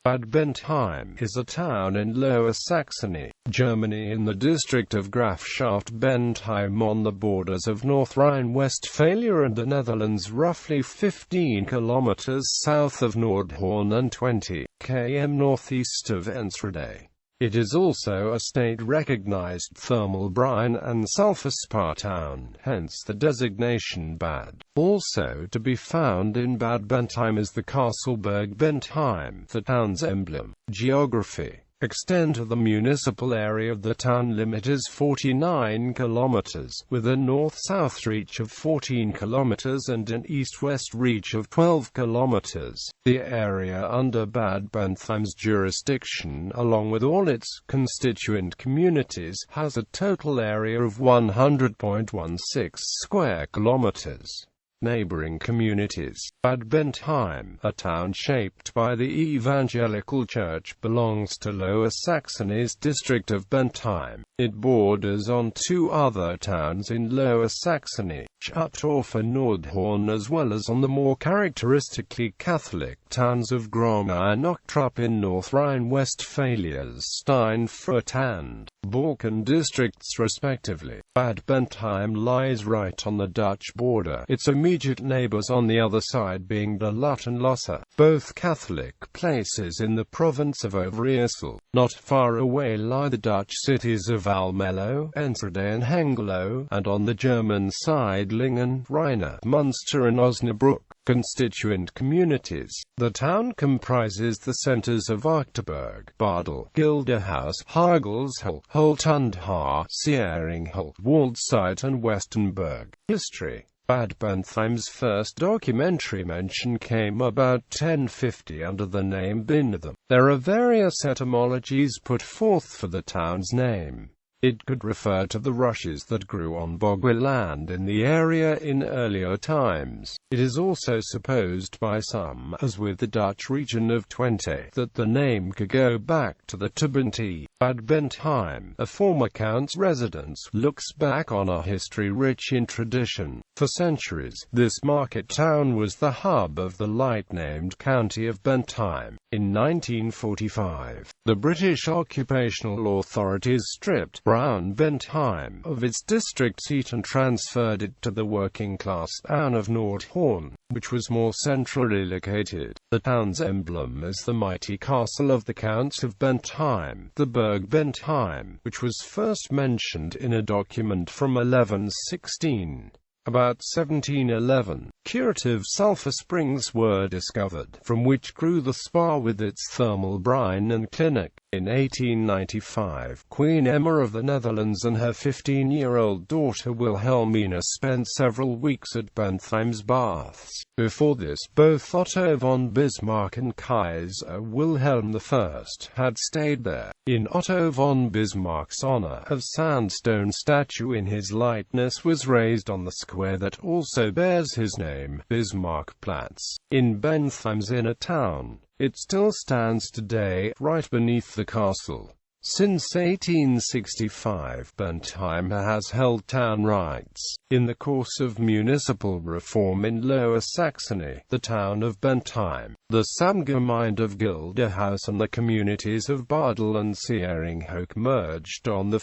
Bad Bentheim is a town in Lower Saxony, Germany in the district of Grafschaft Bentheim on the borders of North Rhine-Westphalia and the Netherlands, roughly 15 kilometers south of Nordhorn and 20 km northeast of Enschede. It is also a state-recognized thermal brine and sulphur spa town, hence the designation Bad. Also to be found in Bad Bentheim is the castle Burg Bentheim, the town's emblem. Geography. Extent of the municipal area of the town limit is 49 kilometers, with a north-south reach of 14 kilometers and an east-west reach of 12 kilometers. The area under Bad Bentheim's jurisdiction, along with all its constituent communities, has a total area of 100.16 square kilometers. Neighboring communities. Bad Bentheim, a town shaped by the Evangelical Church, belongs to Lower Saxony's district of Bentheim. It borders on two other towns in Lower Saxony, Stadt and Nordhorn, as well as on the more characteristically Catholic towns of Grafschaft in North Rhine-Westphalia's Steinfurt and Balkan districts respectively. Bad Bentheim lies right on the Dutch border, its immediate neighbors on the other side being the Lut and Losser, both Catholic places in the province of Overijssel. Not far away lie the Dutch cities of Almelo, Enschede and Hengelo, and on the German side Lingen, Rheine, Munster and Osnabrück. Constituent communities. The town comprises the centers of Achterberg, Badel, Gilderhaus, Hagelshul, Holt und Haar, Sieringhult, Waldseite and Westenberg. History. Bad Bentheim's first documentary mention came about 1050 under the name Bentheim. There are various etymologies put forth for the town's name. It could refer to the rushes that grew on boggy land in the area in earlier times. It is also supposed by some, as with the Dutch region of Twente, that the name could go back to the Tubenti. Bad Bentheim, a former count's residence, looks back on a history rich in tradition. For centuries, this market town was the hub of the light-named county of Bentheim. In 1945, the British occupational authorities stripped Brown Bentheim of its district seat and transferred it to the working-class town of Nordhorn, which was more centrally located. The town's emblem is the mighty castle of the Counts of Bentheim, the Burg Bentheim, which was first mentioned in a document from 1116. About 1711, curative sulphur springs were discovered, from which grew the spa with its thermal brine and clinic. In 1895, Queen Emma of the Netherlands and her 15-year-old daughter Wilhelmina spent several weeks at Bentheim's baths. Before this, both Otto von Bismarck and Kaiser Wilhelm I had stayed there. In Otto von Bismarck's honor, a sandstone statue in his likeness was raised on the square that also bears his name, Bismarckplatz, in Bentheim's inner town. It still stands today, right beneath the castle. Since 1865, Bentheim has held town rights. In the course of municipal reform in Lower Saxony, the town of Bentheim, the Samgemeinde of Gilderhaus and the communities of Badel and Sieringhult merged on 1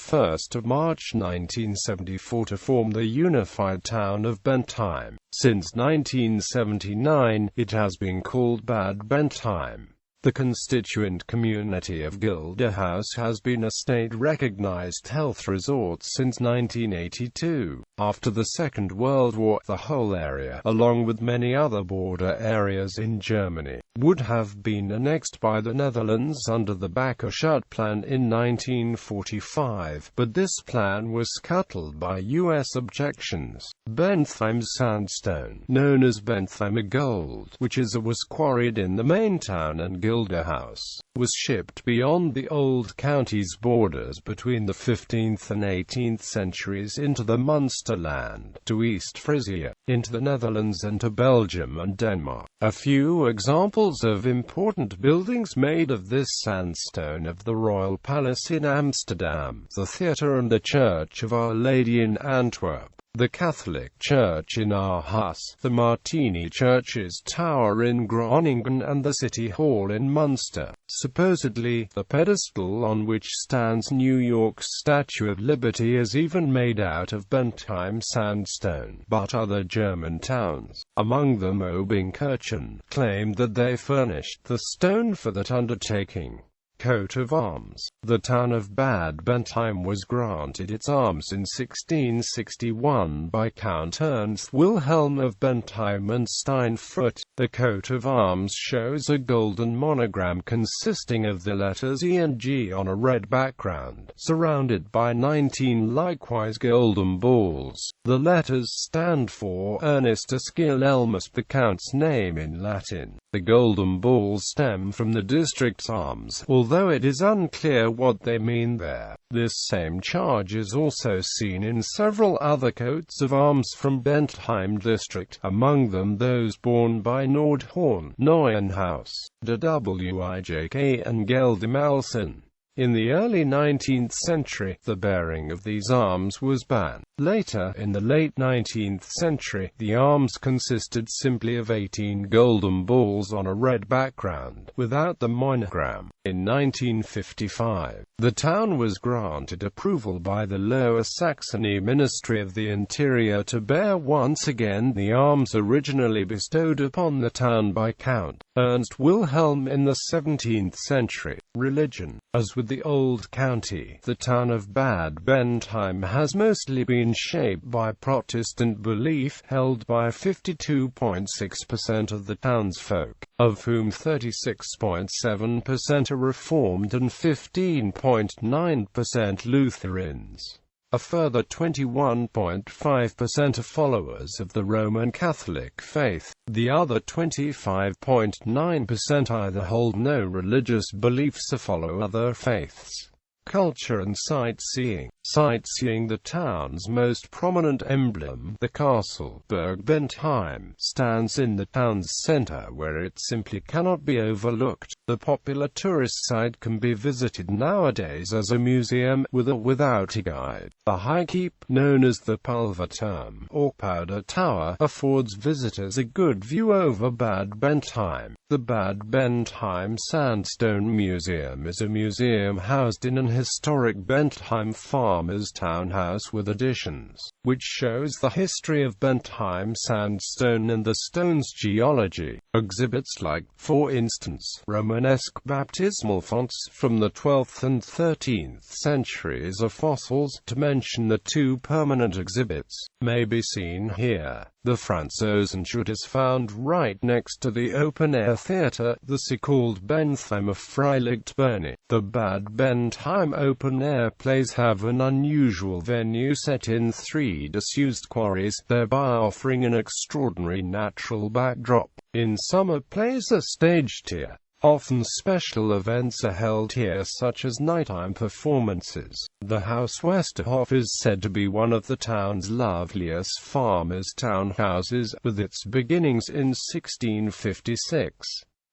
March 1974 to form the unified town of Bentheim. Since 1979, it has been called Bad Bentheim. The constituent community of Gilderhaus has been a state-recognized health resort since 1982. After the Second World War, the whole area, along with many other border areas in Germany, would have been annexed by the Netherlands under the Bakker-Schut Plan in 1945, but this plan was scuttled by U.S. objections. Bentheim's sandstone, known as Bentheimer gold, which was quarried in the main town and Gilderhaus, was shipped beyond the old county's borders between the 15th and 18th centuries into the Munsterland, to East Frisia, into the Netherlands and to Belgium and Denmark. A few examples of important buildings made of this sandstone of the Royal Palace in Amsterdam, the theatre and the Church of Our Lady in Antwerp. the Catholic Church in Aarhus, the Martini Church's tower in Groningen, and the City Hall in Munster. Supposedly, the pedestal on which stands New York's Statue of Liberty is even made out of Bentheim sandstone. But other German towns, among them Obenkirchen, claimed that they furnished the stone for that undertaking. Coat of arms. The town of Bad Bentheim was granted its arms in 1661 by Count Ernst Wilhelm of Bentheim and Steinfurt. The coat of arms shows a golden monogram consisting of the letters E and G on a red background, surrounded by 19 likewise golden balls. The letters stand for Ernest Ascil Elmus, the Count's name in Latin. The golden balls stem from the district's arms, although it is unclear what they mean there. This same charge is also seen in several other coats of arms from Bentheim district, among them those borne by Nordhorn, Neuenhaus, de Wijk and Geldermalsen. In the early 19th century, the bearing of these arms was banned. Later, in the late 19th century, the arms consisted simply of 18 golden balls on a red background, without the monogram. In 1955, the town was granted approval by the Lower Saxony Ministry of the Interior to bear once again the arms originally bestowed upon the town by Count Ernst Wilhelm in the 17th century. Religion. As with the old county, the town of Bad Bentheim has mostly been shaped by Protestant belief, held by 52.6% of the townsfolk, of whom 36.7% are Reformed and 15.9% Lutherans. A further 21.5% are followers of the Roman Catholic faith. The other 25.9% either hold no religious beliefs or follow other faiths. Culture and sightseeing. Sightseeing. The town's most prominent emblem, the castle, Burg Bentheim, stands in the town's center where it simply cannot be overlooked. The popular tourist site can be visited nowadays as a museum, with or without a guide. The High Keep, known as the Pulverturm, or Powder Tower, affords visitors a good view over Bad Bentheim. The Bad Bentheim Sandstone Museum is a museum housed in an historic Bentheim farmer's townhouse with additions, which shows the history of Bentheim sandstone and the stone's geology. Exhibits like, for instance, Romanesque baptismal fonts from the 12th and 13th centuries of fossils, to mention the two permanent exhibits, may be seen here. The Franzosenstadt is found right next to the open-air theatre, the so-called Bentheimer Freilichtbühne. The Bad Bentheim open-air plays have an unusual venue set in 3 disused quarries, thereby offering an extraordinary natural backdrop. In summer, plays are staged here. Often special events are held here, such as nighttime performances. The Haus Westerhof is said to be one of the town's loveliest farmers' townhouses, with its beginnings in 1656.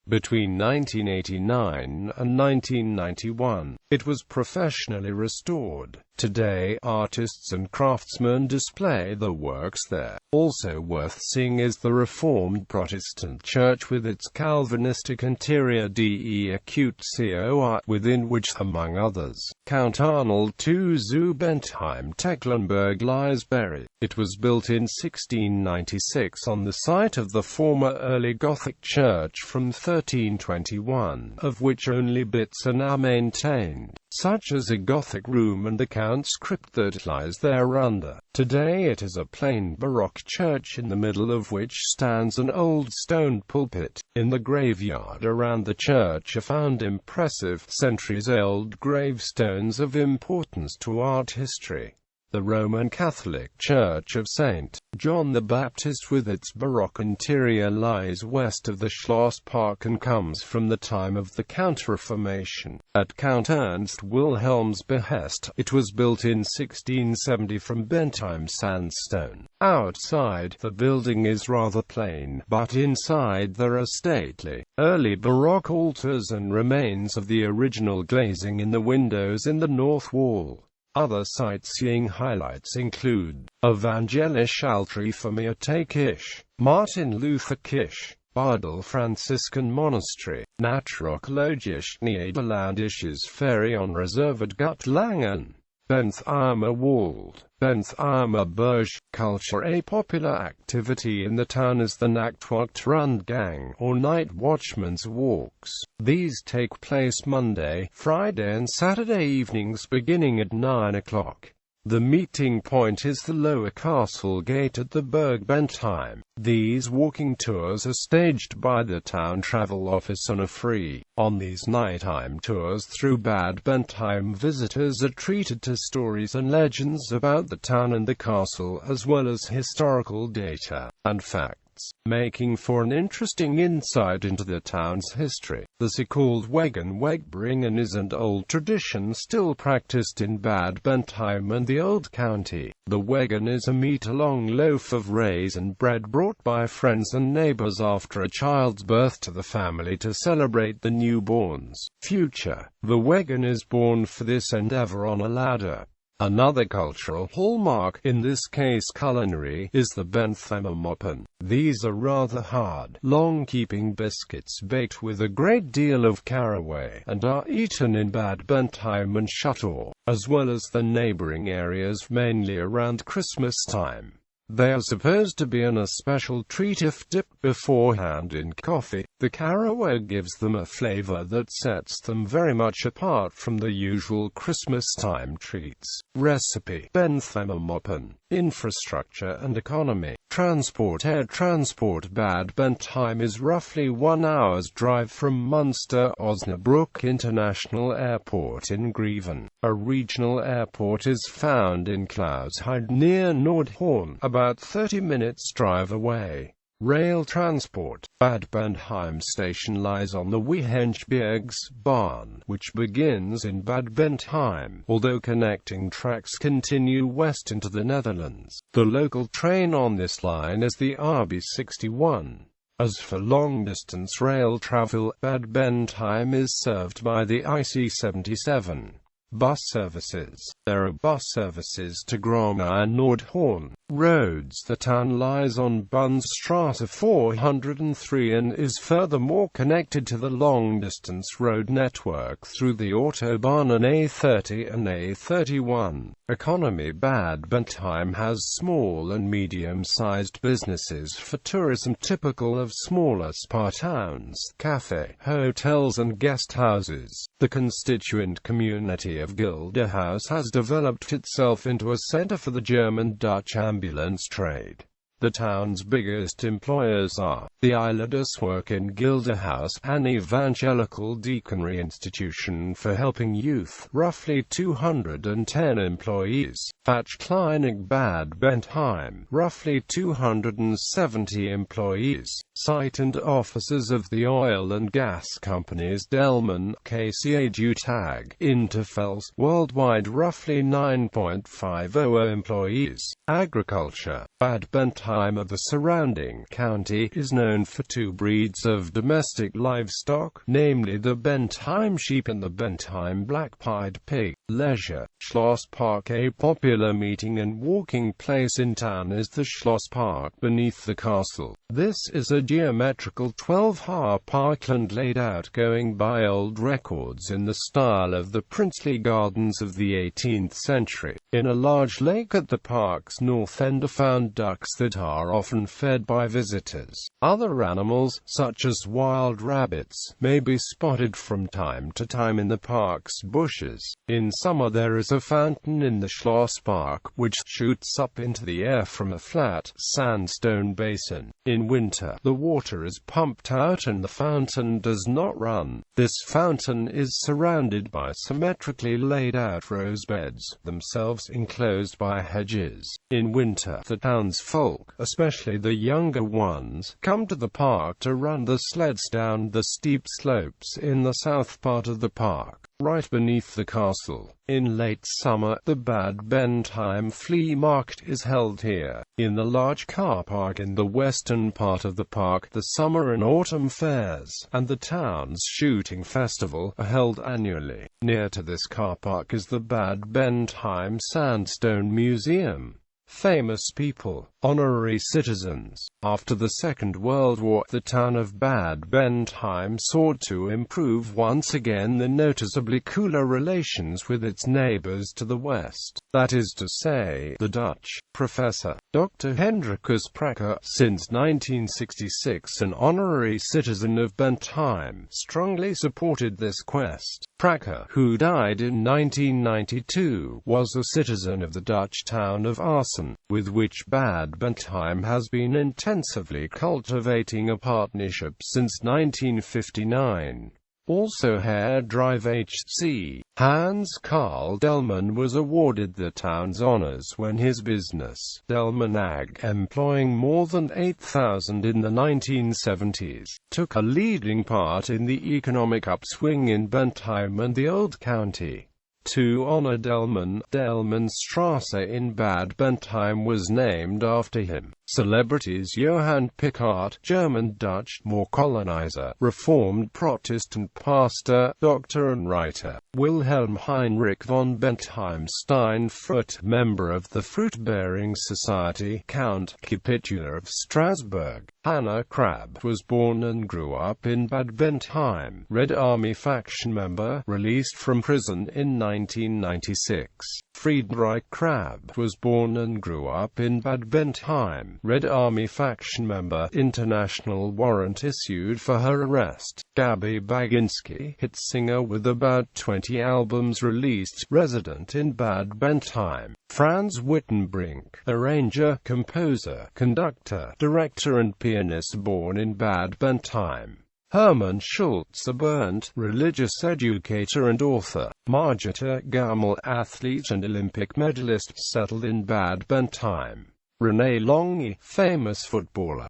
Between 1989 and 1991, it was professionally restored. Today, artists and craftsmen display the works there. Also worth seeing is the Reformed Protestant church with its Calvinistic interior De-Acute Coi, within which, among others, Count Arnold II zu Bentheim Tecklenburg lies buried. It was built in 1696 on the site of the former early Gothic church from 1321, of which only bits are now maintained, such as a Gothic room and the Count's crypt that lies thereunder. Today it is a plain Baroque church in the middle of which stands an old stone pulpit. In the graveyard around the church are found impressive, centuries-old gravestones of importance to art history. The Roman Catholic Church of St. John the Baptist with its Baroque interior lies west of the Schloss Park and comes from the time of the Counter-Reformation. At Count Ernst Wilhelm's behest, it was built in 1670 from Bentheim sandstone. Outside, the building is rather plain, but inside there are stately, early Baroque altars and remains of the original glazing in the windows in the north wall. Other sightseeing highlights include Evangelische Altreformierte Kirche, Martin Luther Kirche, Badel Franziskan Monastery, Naturökologisch Niederländisches Ferion Reservat Gutlangen, Bentheimer Wald, Bentheimer Burg. Culture. A popular activity in the town is the Nachtwacht-Rundgang, or night watchman's walks. These take place Monday, Friday and Saturday evenings beginning at 9 o'clock. The meeting point is the Lower Castle Gate at the Burg Bentheim. These walking tours are staged by the town travel office and are free. On these nighttime tours through Bad Bentheim, visitors are treated to stories and legends about the town and the castle, as well as historical data and facts, making for an interesting insight into the town's history. The so-called Wegen Wegbringen is an old tradition still practiced in Bad Bentheim and the Old County. The Wegen is a meter-long loaf of raisin bread brought by friends and neighbors after a child's birth to the family to celebrate the newborn's future. The Wegen is borne for this endeavor on a ladder. Another cultural hallmark, in this case culinary, is the Bentheimer Moppen. These are rather hard, long-keeping biscuits baked with a great deal of caraway, and are eaten in Bad Bentheim and Schuttor, as well as the neighboring areas, mainly around Christmas time. They are supposed to be an especial treat if dipped beforehand in coffee. The caraway gives them a flavor that sets them very much apart from the usual Christmas-time treats. Recipe: Bentheimer Moppen. Infrastructure and economy. Transport. Air transport. Bad Bentheim is roughly 1 hour's drive from Münster-Osnabrück International Airport in Greven. A regional airport is found in Klausheide near Nordhorn, about 30 minutes drive away. Rail transport. Bad Bentheim station lies on the Wehensbergsbahn, which begins in Bad Bentheim, although connecting tracks continue west into the Netherlands. The local train on this line is the RB61. As for long-distance rail travel, Bad Bentheim is served by the IC77. Bus services. There are bus services to Gromna and Nordhorn. Roads. The town lies on Bundesstraße 403 and is furthermore connected to the long-distance road network through the Autobahn and A30 and A31. Economy. Bad Bentheim has small and medium-sized businesses for tourism typical of smaller spa towns, cafe, hotels and guest houses. The constituent community of Gilderhouse has developed itself into a center for the German-Dutch ambulance trade. The town's biggest employers are the Islanders work in Gilderhouse, an evangelical deaconry institution for helping youth, roughly 210 employees. Fachklinik Bad Bentheim, roughly 270 employees. Site and offices of the oil and gas companies Delman, KCA Tag, Interfels, worldwide roughly 9.50 employees. Agriculture. Bad Bentheim of the surrounding county is known for 2 breeds of domestic livestock, namely the Bentheim sheep and the Bentheim black-pied pig. Leisure. Schloss Park. A popular meeting and walking place in town is the Schloss Park beneath the castle. This is a geometrical 12-ha parkland laid out going by old records in the style of the princely gardens of the 18th century. In a large lake at the park's north end are found ducks that are often fed by visitors. Other animals, such as wild rabbits, may be spotted from time to time in the park's bushes. In summer there is a fountain in the Schloss Park, which shoots up into the air from a flat, sandstone basin. In winter, the water is pumped out and the fountain does not run. This fountain is surrounded by symmetrically laid out rose beds, themselves enclosed by hedges. In winter, the townsfolk, especially the younger ones, come to the park to run the sleds down the steep slopes in the south part of the park. right beneath the castle. In late summer, the Bad Bentheim flea market is held here. In the large car park in the western part of the park, the summer and autumn fairs, and the town's shooting festival, are held annually. Near to this car park is the Bad Bentheim Sandstone Museum. Famous people, honorary citizens. After the Second World War, the town of Bad Bentheim sought to improve once again the noticeably cooler relations with its neighbors to the west, that is to say, the Dutch. Professor Dr. Hendrikus Prakker, since 1966 an honorary citizen of Bentheim, strongly supported this quest. Prakker, who died in 1992, was a citizen of the Dutch town of Arsen, with which Bad Bentheim has been intensively cultivating a partnership since 1959. Also Hair Drive HC. Hans Karl Delman was awarded the town's honors when his business, Delman AG, employing more than 8,000 in the 1970s, took a leading part in the economic upswing in Bentheim and the Old County. To honor Delman, Delmanstrasse in Bad Bentheim was named after him. Celebrities Johann Pickard, German-Dutch, more colonizer, Reformed Protestant pastor, doctor and writer, Wilhelm Heinrich von Bentheim-Steinfurt, member of the Fruit-Bearing Society, Count Capitular of Strasbourg. Hannah Crabb was born and grew up in Bad Bentheim. Red Army faction member, released from prison in 1996. Friedrich Crabb was born and grew up in Bad Bentheim. Red Army faction member, international warrant issued for her arrest. Gabi Baginski, hit singer with about 20 albums released, resident in Bad Bentheim. Franz Wittenbrink, arranger, composer, conductor, director and pianist, born in Bad Bentheim. Hermann Schulze Berndt, religious educator and author. Margita Gammel, athlete and Olympic medalist, settled in Bad Bentheim. René Longy, famous footballer.